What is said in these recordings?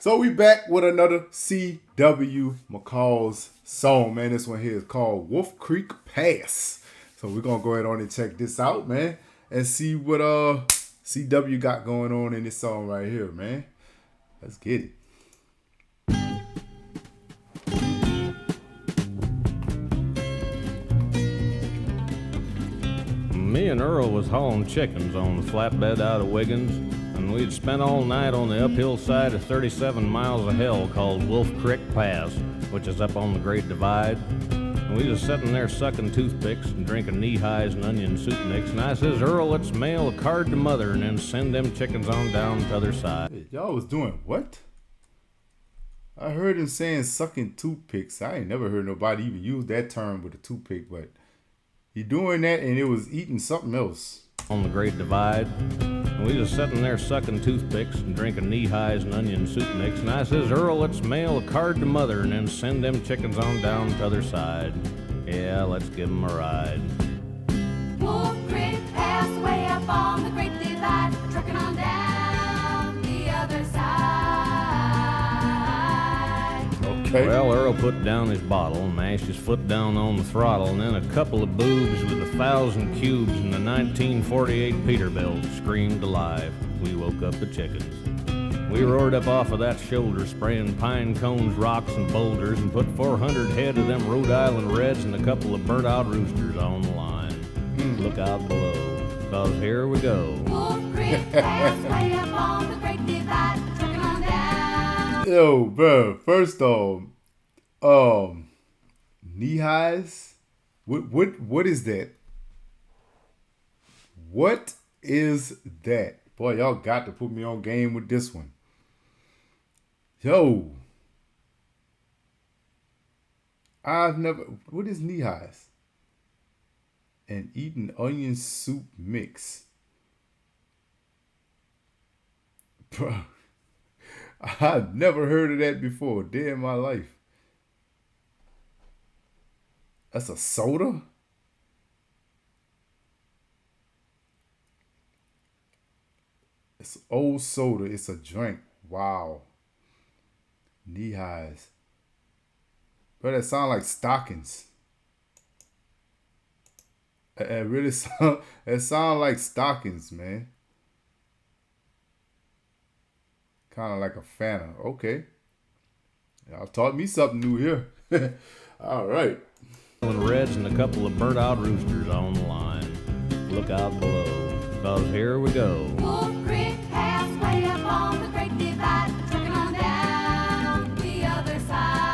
So we back with another C.W. McCall's song, man. This one here is called Wolf Creek Pass. So we're gonna go ahead on and check this out, man, and see what C.W. got going on in this song right here, man. Let's get it. Me and Earl was hauling chickens on the flatbed out of Wiggins, and we'd spent all night on the uphill side of 37 miles of hell called Wolf Creek Pass, which is up on the Great Divide. And we was sitting there sucking toothpicks and drinking knee-highs and onion soup mix, and I says, Earl, let's mail a card to Mother and then send them chickens on down to the other side. Hey, y'all was doing what? I heard him saying sucking toothpicks. I ain't never heard nobody even use that term with a toothpick, but he doing that and it was eating something else. On the Great Divide, and we was sitting there sucking toothpicks and drinking knee-highs and onion soup mix, and I says, Earl, let's mail a card to Mother and then send them chickens on down to the other side. Yeah, let's give them a ride. Wolf Creek Pass, way up on the Great Divide, trucking on down the other side. Okay. Well, Earl put down his bottle and mashed his foot down on the throttle, and then a couple of boobs with 1,000 cubes and a 1948 Peterbilt screamed alive. We woke up the chickens. We roared up off of that shoulder, spraying pine cones, rocks, and boulders, and put 400 head of them Rhode Island Reds and a couple of burnt-out roosters on the line. Look out below, 'cause here we go. Wolf Creek Pass, way up on the Great Divide, trucking on down. Yo, bro. First off, knee highs. What is that? What is that? Boy, y'all got to put me on game with this one. Yo, I've never. What is knee highs? And eating onion soup mix, bro. I've never heard of that before, day in my life. That's a soda? It's old soda. It's a drink. Wow. Knee highs. Bro, that sound like stockings. It really sound like stockings, man. Kind of like a Fanta. Okay. Y'all taught me something new here. All right. Reds and a couple of burnt-out roosters on the line. Look out below, 'cause here we go. Wolf Creek Pass, way up on the Great Divide, trucking on down the other side.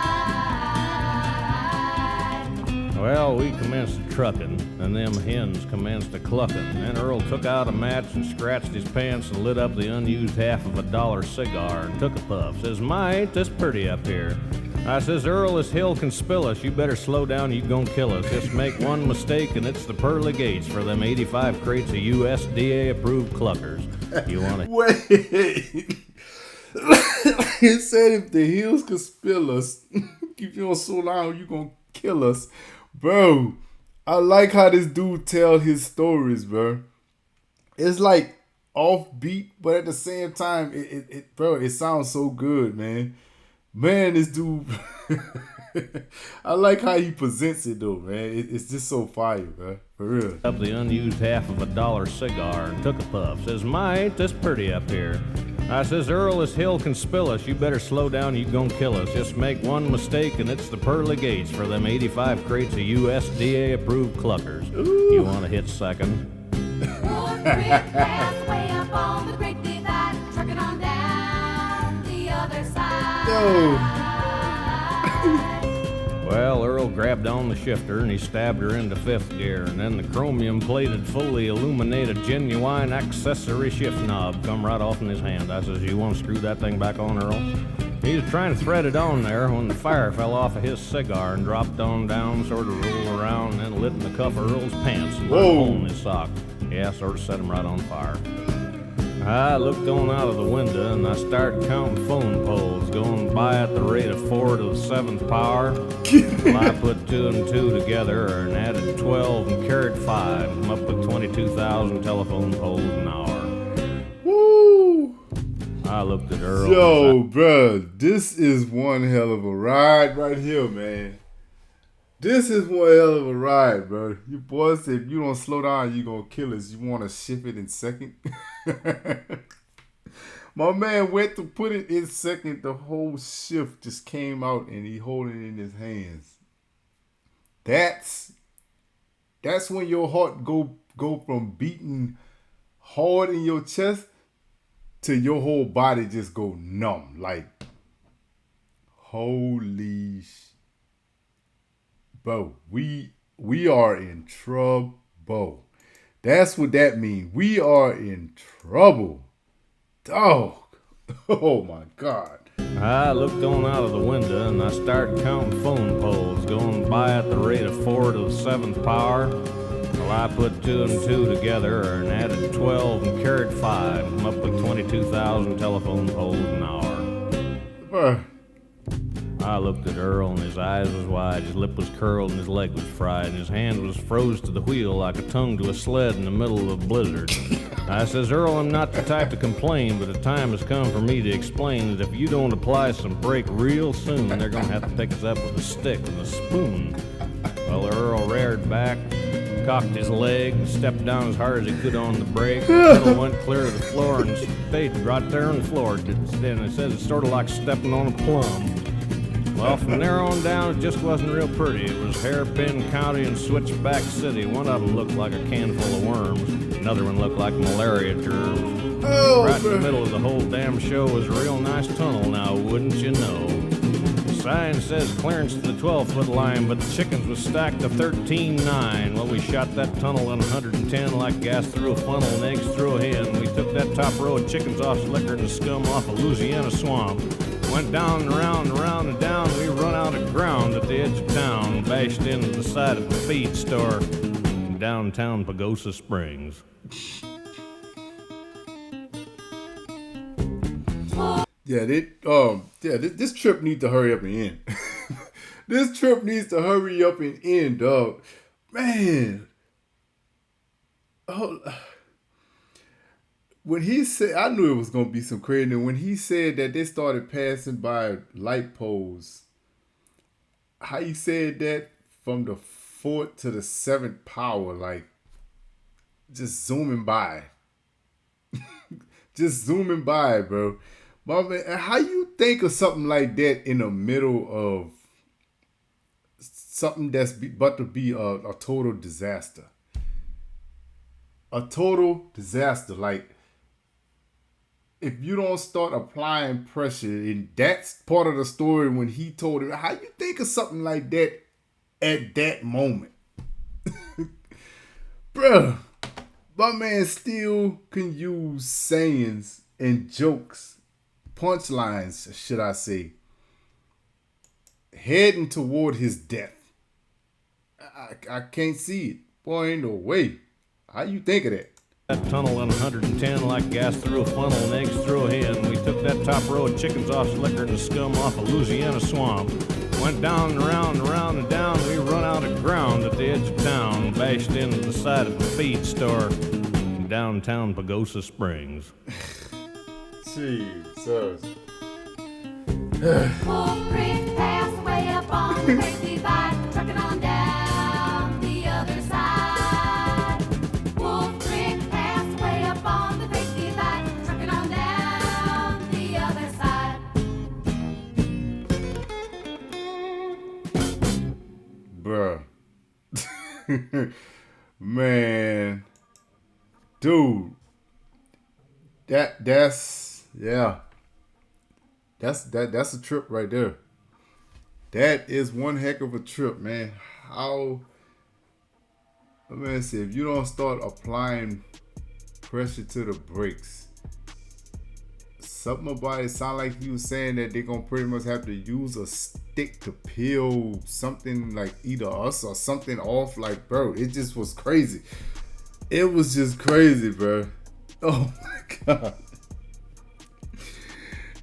Well, we commenced trucking, and them hens commenced a clucking. Then Earl took out a match and scratched his pants and lit up the unused half of a $1 cigar and took a puff. Says, "My, ain't this pretty up here?" I says, "Earl, this hill can spill us. You better slow down, you gon' kill us. Just make one mistake and it's the pearly gates for them 85 crates of USDA-approved cluckers. You wanna..." Wait. He said if the hills could spill us, if you don't slow down, you gonna kill us. Bro, I like how this dude tell his stories, bro. It's like offbeat, but at the same time, it sounds so good, man. Man, this dude, I like how he presents it though, man. It's just so fire, bro. For real. Up the unused half of a $1 cigar and took a puff. Says, "My, ain't this pretty up here?" I says, "Earl, this hill can spill us. You better slow down, you gon' kill us. Just make one mistake and it's the pearly gates for them 85 crates of USDA-approved cluckers. Ooh. You wanna hit second?" Wolf Creek Pass, way up on the Great Divide, trucking on down the other side. Yo. Well, Earl grabbed on the shifter and he stabbed her into fifth gear, and then the chromium-plated, fully illuminated, genuine accessory shift knob come right off in his hand. I says, "You want to screw that thing back on, Earl?" He was trying to thread it on there when the fire fell off of his cigar and dropped on down, sort of rolled around, and then lit in the cuff of Earl's pants and burned a hole in his sock. Yeah, sort of set him right on fire. I looked on out of the window and I started counting phone poles going by at the rate of 4 to the 7th power. Well, I put 2 and 2 together and added 12 and carried 5. I'm up with 22,000 telephone poles an hour. Woo! I looked at Earl. Yo, bruh, this is one hell of a ride right here, man. This is one hell of a ride, bro. You boys said if you don't slow down, you gonna kill us. You want to ship it in second? My man went to put it in second. The whole shift just came out and he holding it in his hands. That's when your heart go from beating hard in your chest to your whole body just go numb. Like, holy bro, we are in trouble. That's what that means. We are in trouble. Dog. Oh my God. I looked on out of the window and I started counting phone poles going by at the rate of 4 to the 7th power. Well, I put 2 and 2 together and added 12 and carried 5. I'm up with 22,000 telephone poles an hour. Bruh. I looked at Earl and his eyes was wide, his lip was curled and his leg was fried, and his hand was froze to the wheel like a tongue to a sled in the middle of a blizzard. I says, Earl, I'm not the type to complain, but the time has come for me to explain that if you don't apply some brake real soon, they're gonna have to pick us up with a stick and a spoon. Well, Earl reared back, cocked his leg, stepped down as hard as he could on the brake. The pedal went clear to the floor and stayed right there on the floor. And it says it's sort of like stepping on a plum. Well, from there on down, it just wasn't real pretty. It was Hairpin County and Switchback City. One of them looked like a can full of worms. Another one looked like malaria germs. Right in the middle of the whole damn show was a real nice tunnel now, wouldn't you know? The sign says clearance to the 12-foot line, but the chickens was stacked to 13.9. Well, we shot that tunnel in 110 like gas through a funnel and eggs through a hen. We took that top row of chickens off slicker and the scum off a Louisiana swamp. Went down and around and around and down. We run out of ground at the edge of town, bashed into the side of the feed store in downtown Pagosa Springs. This trip needs to hurry up and end. This trip needs to hurry up and end, dog. Man. Oh. When he said, I knew it was going to be some crazy. And when he said that they started passing by light poles, how he said that from the 4th to the 7th power, like just zooming by. Just zooming by, bro. But man, how you think of something like that in the middle of something that's about to be a total disaster? A total disaster, like, if you don't start applying pressure, and that's part of the story when he told him, how you think of something like that at that moment? Bruh, my man still can use sayings and jokes, punchlines, should I say, heading toward his death. I can't see it. Boy, ain't no way. How you think of that? That tunnel in 110 like gas through a funnel and eggs through a hen. We took that top row of chickens off slicker and the scum off a Louisiana swamp. Went down and around and around and down. We run out of ground at the edge of town, bashed into the side of the feed store in downtown Pagosa Springs. Jesus. Wolf Creek passed way up on the great divide, trucking on down the other side. Wolf Creek passed way up on the great divide, trucking on down the other side. Bruh. Man. Dude. That's a trip right there. That is one heck of a trip, man. How, let me see, if you don't start applying pressure to the brakes, something about it sound like you was saying that they're gonna pretty much have to use a stick to peel something like either us or something off. Like, bro, it just was crazy. It was just crazy, bro. Oh my God.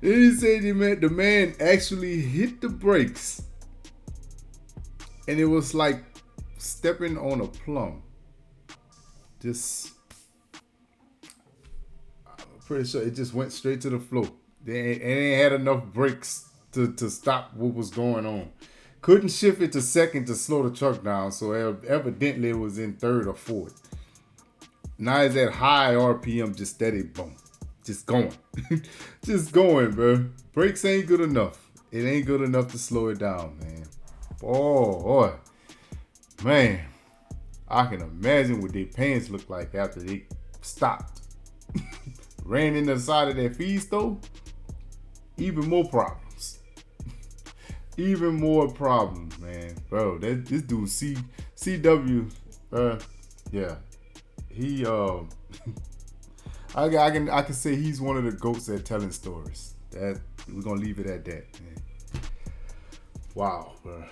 Then he said the man actually hit the brakes. And it was like stepping on a plum. I'm pretty sure it just went straight to the floor. They ain't had enough brakes to stop what was going on. Couldn't shift it to second to slow the truck down, so evidently it was in third or fourth. Now it's at high RPM, just steady, boom. Just going. Just going, bro. Brakes ain't good enough. It ain't good enough to slow it down, man. Boy. Man. I can imagine what their pants look like after they stopped. Ran into the side of that feed stove. Even more problems. Even more problems, man. Bro, this dude CW, yeah. He I can say he's one of the goats at telling stories. That we're gonna leave it at that, man. Wow, bro.